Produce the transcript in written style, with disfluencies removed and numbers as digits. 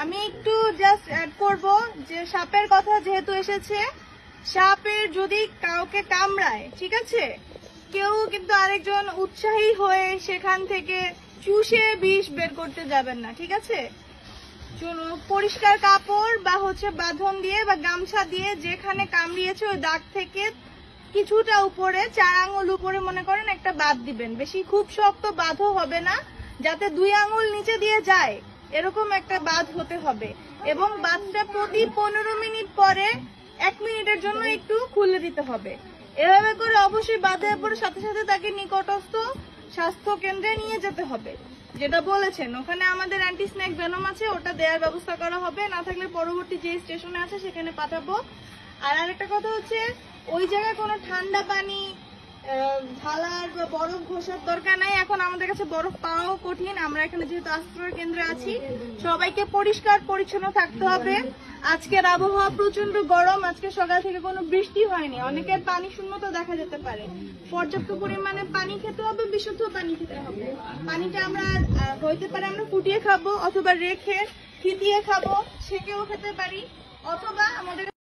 আমি একটু just add করব যে সাপের কথা যেহেতু এসেছে, সাপের যদি কাউকে কামড়ায়, ঠিক আছে, কেউ কিন্তু আরেকজন উৎসাহী হয়ে সেখান থেকে চুষে বিষ বের করতে যাবেন না, ঠিক আছে। পরিষ্কার কাপড় বা বাঁধন দিয়ে বা গামছা দিয়ে যেখানে কামড়িয়েছে ওই দাগ থেকে কিছুটা উপরে 4 আঙুল উপরে মনে করেন একটা বাঁধ দিবেন। বেশি খুব শক্ত বাঁধও হবে না, যাতে 2 আঙুল নিচে দিয়ে যায় এরকম একটা বাঁধ হতে হবে। এবং বাঁধটা প্রতি 15 মিনিট পরে 1 মিনিটের জন্য একটু খুলে দিতে হবে। এভাবে করে অবশ্যই বাঁধার পরে সাথে সাথে তাকে নিকটস্থ স্বাস্থ্য কেন্দ্রে নিয়ে যেতে হবে। যেটা বলেছেন ওখানে আমাদের অ্যান্টি স্নেক ভেনম আছে, ওটা দেওয়ার ব্যবস্থা করা হবে, না থাকলে পরবর্তী যে স্টেশনে আছে সেখানে পাঠাবো। আর আরেকটা কথা হচ্ছে, ওই জায়গায় কোনো ঠান্ডা পানি ঢালার বা বরফ ঘষার দরকার নাই। এখন আমাদের কাছে বরফ পাওয়াও কঠিন, আমরা এখানে যেহেতু আশ্রয় কেন্দ্রে আছি। সবাইকে পরিষ্কার পরিচ্ছন্ন থাকতে হবে। আজকের আবহাওয়া প্রচন্ড গরম, আজকে সকাল থেকে কোনো বৃষ্টি হয়নি, অনেকের পানি শূন্যতা দেখা যেতে পারে। পর্যাপ্ত পরিমাণে পানি খেতে হবে, বিশুদ্ধ পানি খেতে হবে। পানিটা আমরা হইতে পারে আমরা ফুটিয়ে খাবো, অথবা রেখে থিতিয়ে খাবো, সেকেও খেতে পারি, অথবা আমাদের